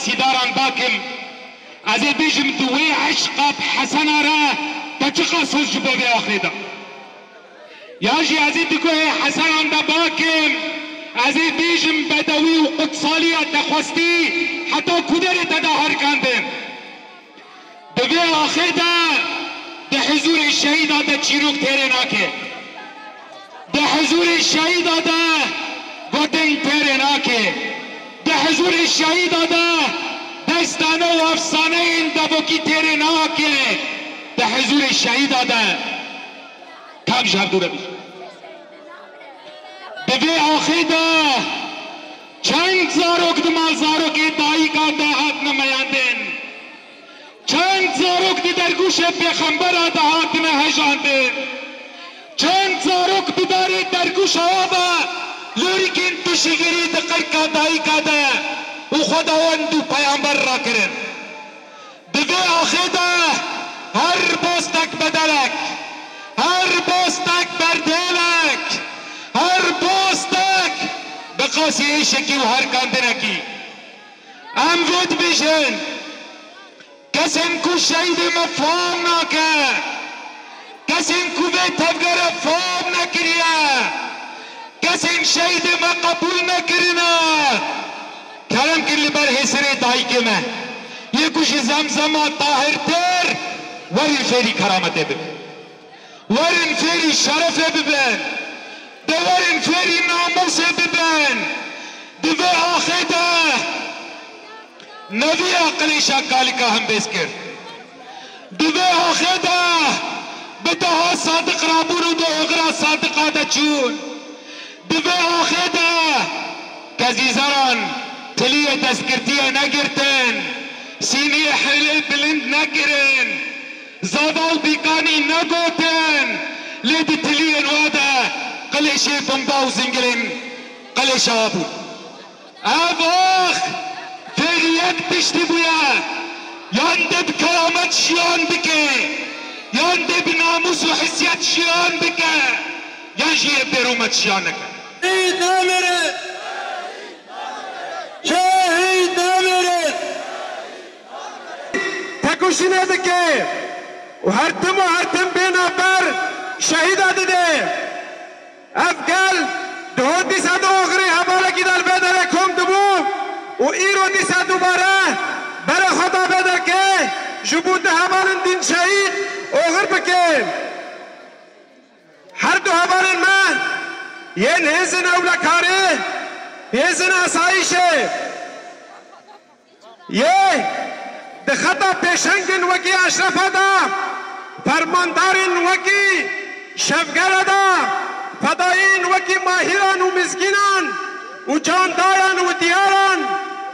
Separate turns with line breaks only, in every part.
بررسیداران باکم از بیجم دوی عشق حسن را تچقا سوز جبو بی آخری دا یا جی از دکوه حسن آن دا باکم از بیجم بدوی و قدسالی دخواستی حتی کدر تدا هرکاندن دوی آخر دا ده حضور شهید دا چیروک تیره ناکه ده حضور شهید دا گودن تیره ناکه ده حضور شهید دا دستانه و افسانه این دبوکی تیره ناکه ده حضور شهید دا کم شهر دوره بیش دوی آخر دا چند زاروک دمال زاروک دایی کا دهات نمیاندن چند زاروک دی در گوش پیغمبر دهات نهجاندن چند زاروک بداری در گوش آبا لوریکین تشگیری دقر کا دایی کا ده و خداوند و پیامبر را کرن دوی آخر دا هر بستک بدلک هر بستک بردلک هر بستک بقاسی شکی و هر کاندنکی ام ود بیشن کسیم کو شهید مفهوم نکه کسیم کو به تفگر فهم نکریه کسیم شهید ما قبول نکرنا کلام کرلی بر حسر دایی که من یہ کچھ زمزم طاہر تر ورن فیری کرامت ببن ورن فیری شرف ببن ورن فیری ناموس ببن دوی آخر دا نوی عقلی شاکالی کا ہم بیس کر دوی آخر دا بدها صادق رابون و دو اغرا صادق آده چون دوی آخر دا کزیزاران تلیه دستگرتیه نگرتن سینی حلیل بلند نگرن زادال بیکانی نگوتن لیدی تلیه نواده قلیشی بمباو زنگلین قلیش آبو آواخ فیریت تشتی بویا یان دب کرامت شیان بکه یان دب ناموس و حسیت شیان بکه یان جیه بیرومت شیان نکه
شهید نمیره شهید نمیره تکوشی ندکه و هر تم بینا پر شهید آده افگل دو دیسا دو آخری حواله کی دل بدر کم دبو و ایرو دیسا دوباره بر خدا بدر که جبود حوالن دین شهید آخر بکن هر دو حوالن من یه نهزن اولکاره نهزن اسایشه یه دخطا پیشنگن وکی اشرف دا فرماندارن وکی شفگر دا فدایین وکی ماهران و مزگینان و جانداران و دیاران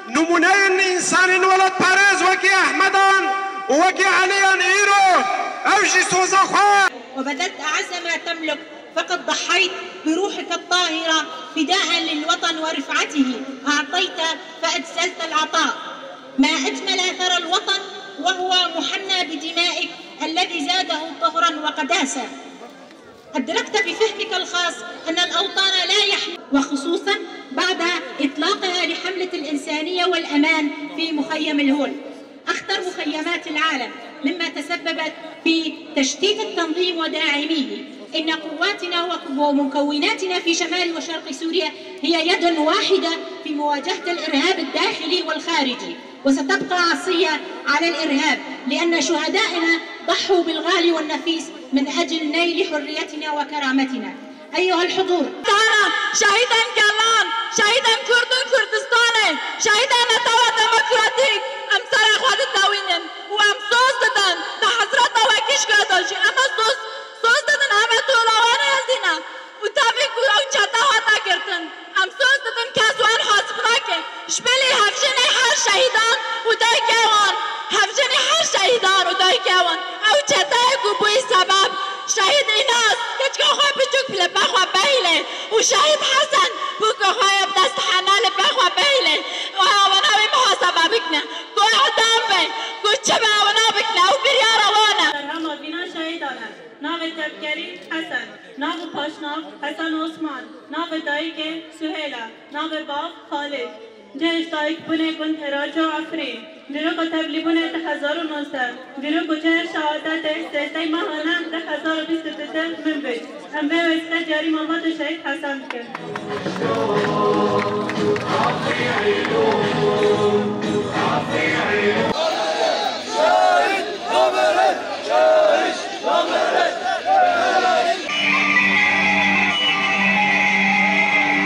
نمونه انسان ولد پرز وکی احمدان و وکی علیان ایرو اوشی سوزا خواه
وبذلت أعز ما تملك فقد ضحيت بروحك الطاهرة فداء للوطن ورفعته أعطيت فأجزلت العطاء ما أجمل أثر الوطن وهو محنى بدمائك الذي زاده طهرا وقداسة أدركت بفهمك الخاص أن الأوطان لا يحمل وخصوصا بعد إطلاقها لحملة الإنسانية والأمان في مخيم الهول أخطر مخيمات العالم مما تسببت في تشتيت التنظيم وداعميه إن قواتنا ومكوناتنا في شمال وشرق سوريا هي يد واحدة في مواجهة الإرهاب الداخلي والخارجي وستبقى عصية على الإرهاب لأن شهدائنا ضحوا بالغالي والنفيس من أجل نيل حريتنا وكرامتنا أيها الحضور
شهيدا كالان شهيدا كردن كردستان شهيدا نتوى ديمقراطيك أم سر أخوات التاوينن وأم صوص ددن تحضرات وكيش قدرشي أما صوص ددن همه طولوان يزينا وتابيك أو چتا هاتا كرتن أم صوص ددن كاسوان حاسبناك شبلي هفجني حر شهيدان وداي كيوان هفجني حر شهيدان وداي كيوان أو چتا يكوبوي سبب شهيد إناس كتك أخوة بجوك بلبخوة بيلي وشهيد حسن بوك أخوة بدست حنال بخوة بيلي وهاونا بمحاسبة بكنا كو اعدام بي كو چبا ونا بكنا وبريارة وانا
نام بنا شهيدانا نام تبكري حسن نام پاشناف حسن عثمان نام دايك سهيلة نام باب خالد جهش تایک بونه کن تراج و افرین جلو کو تبلی بونه 2019 جلو کو جهش شهادت سهسته ماهانه 2023 من بید ام به وسته جاری محمد شهید حسن کرد